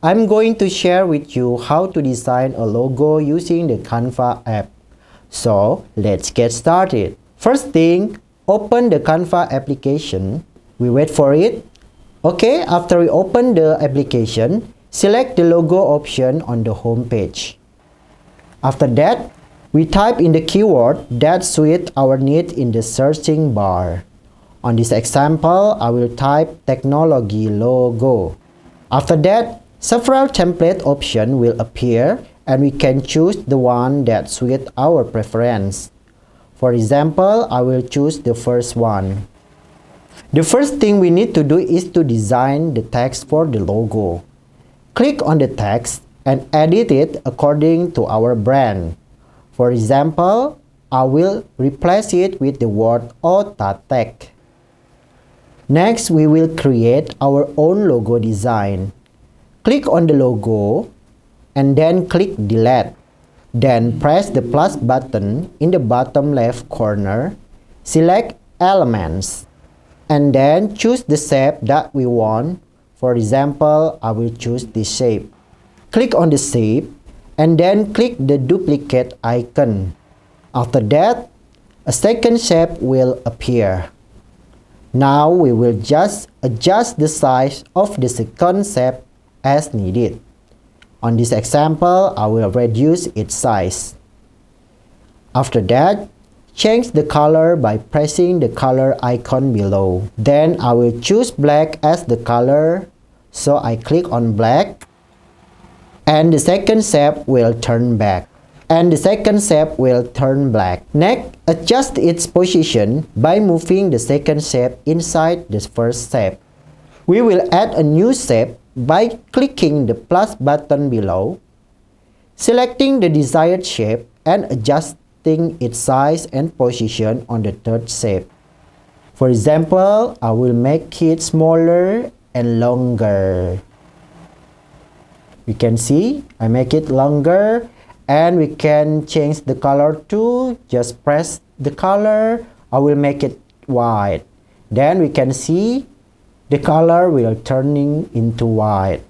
I'm going to share with you how to design a logo using the Canva app. So let's get started. First thing, open the Canva application. We wait for it. Okay, after we open the application, select the logo option on the home page. After that, we type in the keyword that suits our need in the searching bar. On this example, I will type technology logo. After that, several template options will appear and we can choose the one that suits our preference. For example, I will choose the first one. The first thing we need to do is to design the text for the logo. Click on the text and edit it according to our brand. For example, I will replace it with the word Otatech. Next, we will create our own logo design. Click on the logo and then click delete. Then press the plus button in the bottom left corner. Select elements and then choose the shape that we want. For example, I will choose this shape. Click on the shape and then click the duplicate icon. After that, a second shape will appear. Now we will just adjust the size of the second shape as needed. On this example, I will reduce its size. After that, change the color by pressing the color icon below. Then I will choose black as the color, so I click on black. And the second shape will turn back. And the second shape will turn black. Next, adjust its position by moving the second shape inside the first shape. We will add a new shape by clicking the plus button below, selecting the desired shape and adjusting its size and position on the third shape. For example, I will make it smaller and longer. You can see I make it longer, and we can change the color too. Just press the color. I will make it white. Then we can see the color will turning into white.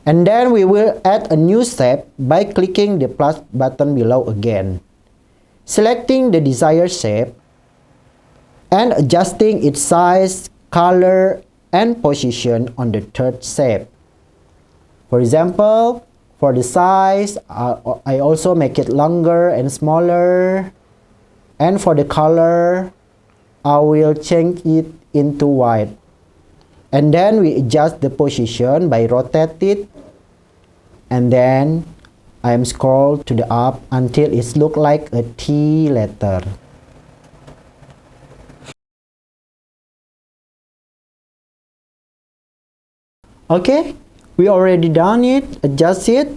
And then we will add a new shape by clicking the plus button below again, selecting the desired shape and adjusting its size, color, and position on the third shape. For example, for the size, I also make it longer and smaller. And for the color, I will change it into white. And then we adjust the position by rotate it. And then I am scroll to the up until it looks like a T letter. Okay, we already done it. Adjust it.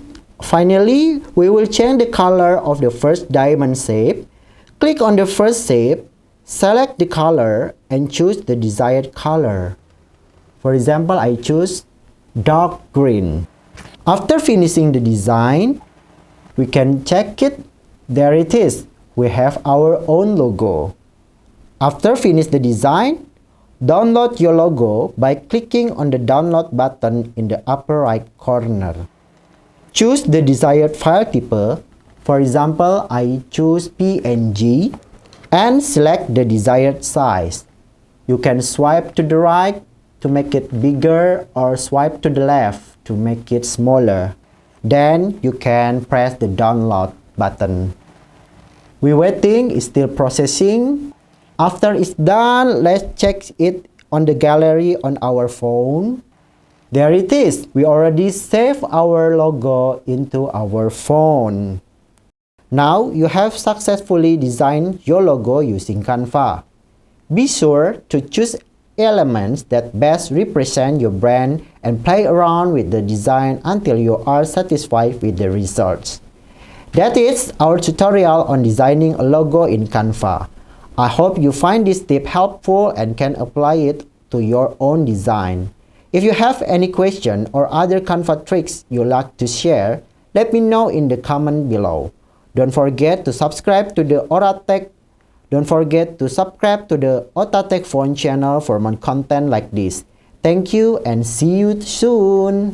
Finally, we will change the color of the first diamond shape. Click on the first shape, select the color, and choose the desired color. For example, I choose dark green. After finishing the design, we can check it. There it is. We have our own logo. After finish the design, download your logo by clicking on the download button in the upper right corner. Choose the desired file type. For example, I choose PNG and select the desired size. You can swipe to the right to make it bigger or swipe to the left to make it smaller. Then you can press the download button. We're waiting, it's still processing. After it's done, let's check it on the gallery on our phone. There it is. We already saved our logo into our phone. Now you have successfully designed your logo using Canva. Be sure to choose elements that best represent your brand and play around with the design until you are satisfied with the results. That is our tutorial on designing a logo in Canva. I hope you find this tip helpful and can apply it to your own design. If you have any question or other Canva tricks you'd like to share, let me know in the comment below. Don't forget to subscribe to the Otatech. Don't forget to subscribe to the Otatech phone channel for more content like this. Thank you and see you soon.